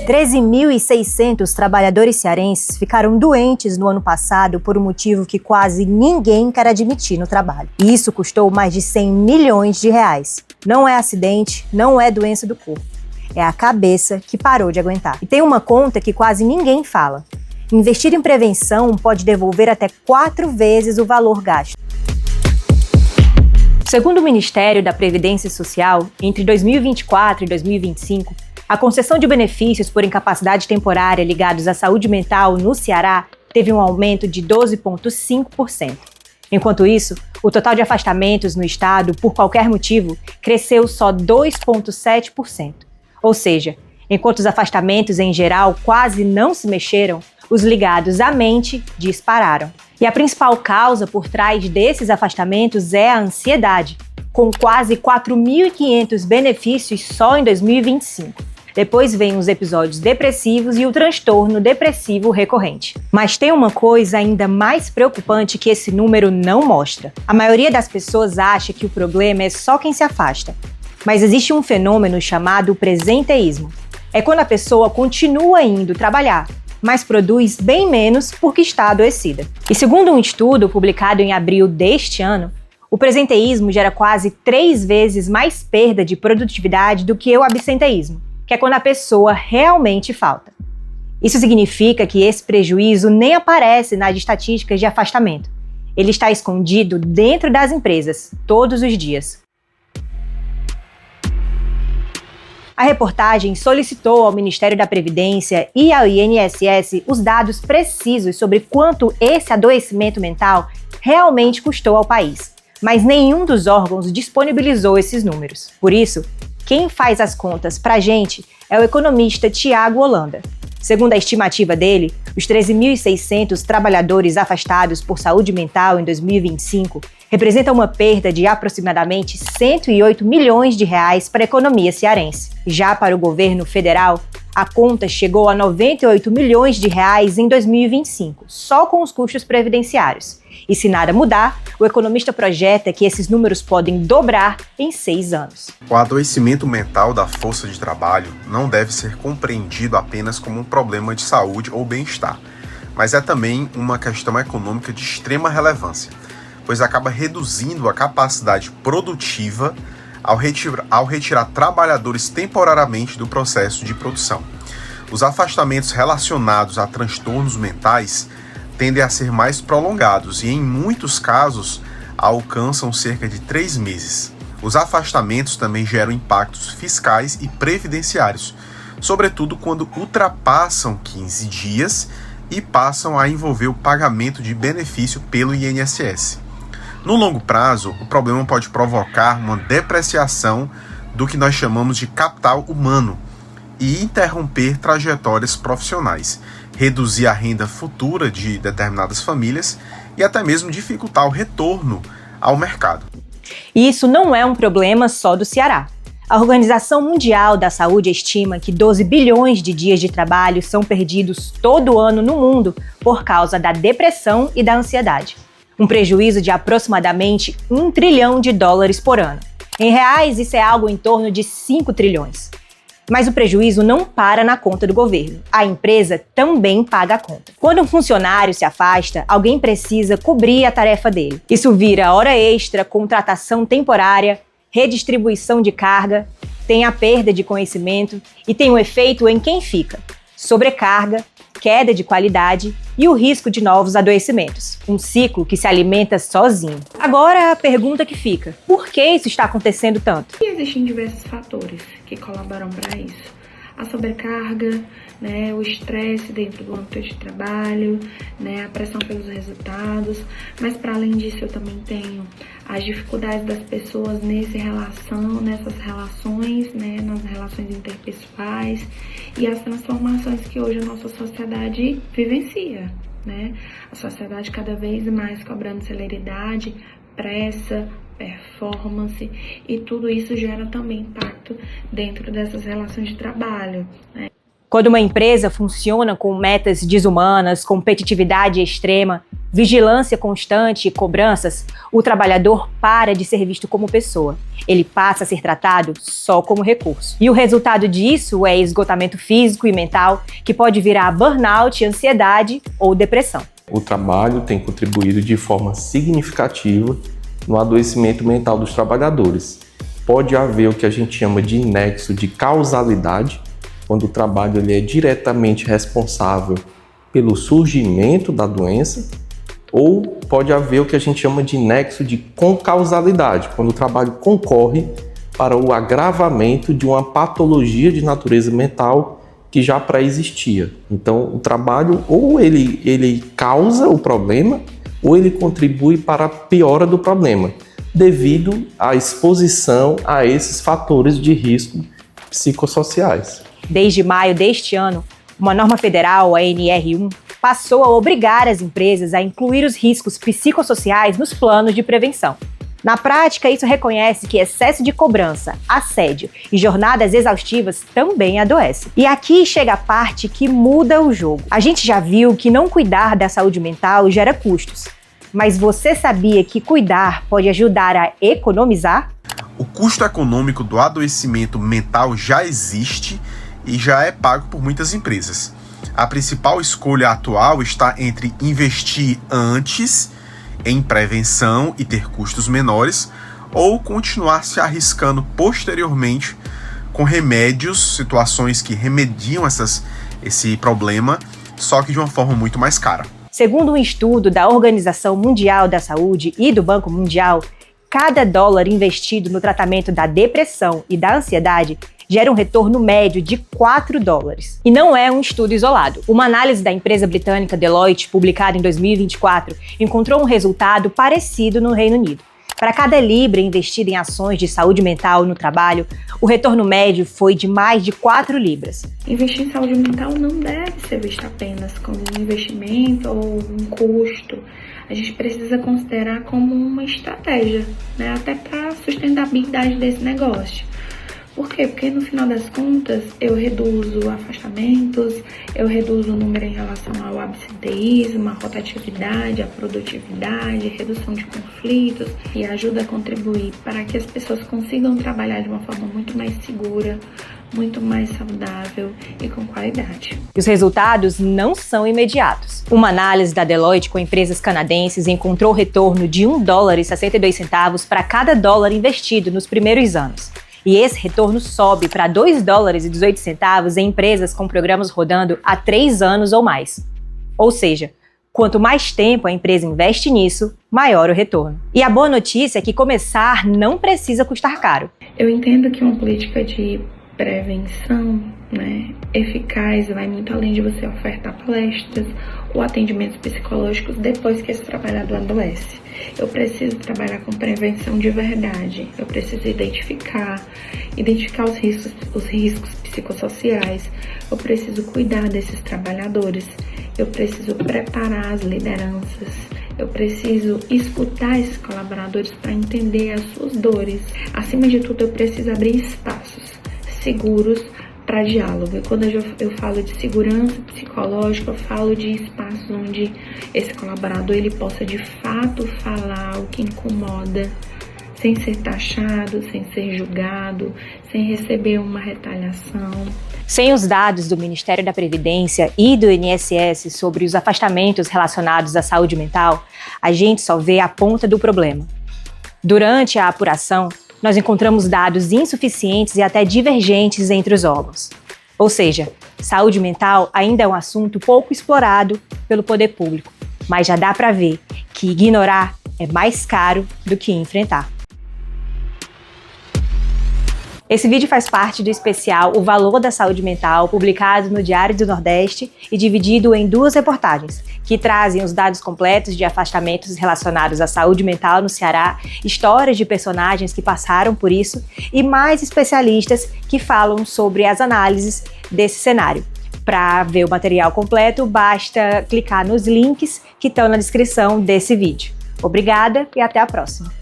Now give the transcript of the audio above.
13.600 trabalhadores cearenses ficaram doentes no ano passado por um motivo que quase ninguém quer admitir no trabalho. E isso custou mais de 100 milhões de reais. Não é acidente, não é doença do corpo. É a cabeça que parou de aguentar. E tem uma conta que quase ninguém fala. Investir em prevenção pode devolver até 4 vezes o valor gasto. Segundo o Ministério da Previdência Social, entre 2024 e 2025, a concessão de benefícios por incapacidade temporária ligados à saúde mental no Ceará teve um aumento de 12,5%. Enquanto isso, o total de afastamentos no estado, por qualquer motivo, cresceu só 2,7%. Ou seja, enquanto os afastamentos em geral quase não se mexeram, os ligados à mente dispararam. E a principal causa por trás desses afastamentos é a ansiedade, com quase 4.500 benefícios só em 2025. Depois vem os episódios depressivos e o transtorno depressivo recorrente. Mas tem uma coisa ainda mais preocupante que esse número não mostra. A maioria das pessoas acha que o problema é só quem se afasta. Mas existe um fenômeno chamado presenteísmo. É quando a pessoa continua indo trabalhar, mas produz bem menos porque está adoecida. E segundo um estudo publicado em abril deste ano, o presenteísmo gera quase 3 vezes mais perda de produtividade do que o absenteísmo, que é quando a pessoa realmente falta. Isso significa que esse prejuízo nem aparece nas estatísticas de afastamento. Ele está escondido dentro das empresas, todos os dias. A reportagem solicitou ao Ministério da Previdência e ao INSS os dados precisos sobre quanto esse adoecimento mental realmente custou ao país, mas nenhum dos órgãos disponibilizou esses números. Por isso, quem faz as contas pra gente é o economista Tiago Holanda. Segundo a estimativa dele, os 13.600 trabalhadores afastados por saúde mental em 2025 representam uma perda de aproximadamente 108 milhões de reais para a economia cearense. Já para o governo federal, a conta chegou a 98 milhões de reais em 2025, só com os custos previdenciários. E se nada mudar, o economista projeta que esses números podem dobrar em 6 anos. O adoecimento mental da força de trabalho não deve ser compreendido apenas como um problema de saúde ou bem-estar, mas é também uma questão econômica de extrema relevância, pois acaba reduzindo a capacidade produtiva ao retirar trabalhadores temporariamente do processo de produção. Os afastamentos relacionados a transtornos mentais tendem a ser mais prolongados e, em muitos casos, alcançam cerca de 3 meses. Os afastamentos também geram impactos fiscais e previdenciários, sobretudo quando ultrapassam 15 dias e passam a envolver o pagamento de benefício pelo INSS. No longo prazo, o problema pode provocar uma depreciação do que nós chamamos de capital humano e interromper trajetórias profissionais, reduzir a renda futura de determinadas famílias e até mesmo dificultar o retorno ao mercado. E isso não é um problema só do Ceará. A Organização Mundial da Saúde estima que 12 bilhões de dias de trabalho são perdidos todo ano no mundo por causa da depressão e da ansiedade. Um prejuízo de aproximadamente $1 trilhão por ano. Em reais, isso é algo em torno de 5 trilhões. Mas o prejuízo não para na conta do governo. A empresa também paga a conta. Quando um funcionário se afasta, alguém precisa cobrir a tarefa dele. Isso vira hora extra, contratação temporária, redistribuição de carga, tem a perda de conhecimento e tem um efeito em quem fica. Sobrecarga, queda de qualidade e o risco de novos adoecimentos. Um ciclo que se alimenta sozinho. Agora a pergunta que fica: por que isso está acontecendo tanto? E existem diversos fatores que colaboram para isso. A sobrecarga, o estresse dentro do âmbito de trabalho, a pressão pelos resultados, mas para além disso eu também tenho as dificuldades das pessoas nessas relações, nas relações interpessoais e as transformações que hoje a nossa sociedade vivencia, A sociedade cada vez mais cobrando celeridade, pressa, performance, e tudo isso gera também impacto dentro dessas relações de trabalho. Quando uma empresa funciona com metas desumanas, competitividade extrema, vigilância constante e cobranças, o trabalhador para de ser visto como pessoa. Ele passa a ser tratado só como recurso. E o resultado disso é esgotamento físico e mental, que pode virar burnout, ansiedade ou depressão. O trabalho tem contribuído de forma significativa no adoecimento mental dos trabalhadores. Pode haver o que a gente chama de nexo de causalidade, quando o trabalho ele é diretamente responsável pelo surgimento da doença, ou pode haver o que a gente chama de nexo de concausalidade, quando o trabalho concorre para o agravamento de uma patologia de natureza mental que já pré-existia. Então, o trabalho ou ele causa o problema, ou ele contribui para a piora do problema, devido à exposição a esses fatores de risco psicossociais. Desde maio deste ano, uma norma federal, a NR1, passou a obrigar as empresas a incluir os riscos psicossociais nos planos de prevenção. Na prática, isso reconhece que excesso de cobrança, assédio e jornadas exaustivas também adoecem. E aqui chega a parte que muda o jogo. A gente já viu que não cuidar da saúde mental gera custos. Mas você sabia que cuidar pode ajudar a economizar? O custo econômico do adoecimento mental já existe e já é pago por muitas empresas. A principal escolha atual está entre investir antes em prevenção e ter custos menores, ou continuar se arriscando posteriormente com remédios, situações que remediam esse problema, só que de uma forma muito mais cara. Segundo um estudo da Organização Mundial da Saúde e do Banco Mundial, cada dólar investido no tratamento da depressão e da ansiedade gera um retorno médio de 4 dólares. E não é um estudo isolado. Uma análise da empresa britânica Deloitte, publicada em 2024, encontrou um resultado parecido no Reino Unido. Para cada libra investida em ações de saúde mental no trabalho, o retorno médio foi de mais de 4 libras. Investir em saúde mental não deve ser visto apenas como um investimento ou um custo. A gente precisa considerar como uma estratégia, né? Até para a sustentabilidade desse negócio. Por quê? Porque no final das contas eu reduzo afastamentos, eu reduzo o número em relação ao absenteísmo, a rotatividade, a produtividade, a redução de conflitos e ajuda a contribuir para que as pessoas consigam trabalhar de uma forma muito mais segura, muito mais saudável e com qualidade. Os resultados não são imediatos. Uma análise da Deloitte com empresas canadenses encontrou retorno de $1,62 para cada dólar investido nos primeiros anos. E esse retorno sobe para $2,18 em empresas com programas rodando há 3 anos ou mais. Ou seja, quanto mais tempo a empresa investe nisso, maior o retorno. E a boa notícia é que começar não precisa custar caro. Eu entendo que uma política de prevenção, eficaz vai muito além de você ofertar palestras ou atendimentos psicológicos depois que esse trabalhador adoece. Eu preciso trabalhar com prevenção de verdade. Eu preciso identificar os riscos psicossociais. Eu preciso cuidar desses trabalhadores. Eu preciso preparar as lideranças. Eu preciso escutar esses colaboradores para entender as suas dores. Acima de tudo, eu preciso abrir espaços seguros para diálogo. E quando eu falo de segurança psicológica, eu falo de espaços onde esse colaborador ele possa de fato falar o que incomoda, sem ser taxado, sem ser julgado, sem receber uma retaliação. Sem os dados do Ministério da Previdência e do INSS sobre os afastamentos relacionados à saúde mental, a gente só vê a ponta do problema. Durante a apuração, nós encontramos dados insuficientes e até divergentes entre os órgãos. Ou seja, saúde mental ainda é um assunto pouco explorado pelo poder público, mas já dá para ver que ignorar é mais caro do que enfrentar. Esse vídeo faz parte do especial O Valor da Saúde Mental, publicado no Diário do Nordeste e dividido em 2 reportagens, que trazem os dados completos de afastamentos relacionados à saúde mental no Ceará, histórias de personagens que passaram por isso e mais especialistas que falam sobre as análises desse cenário. Para ver o material completo, basta clicar nos links que estão na descrição desse vídeo. Obrigada e até a próxima!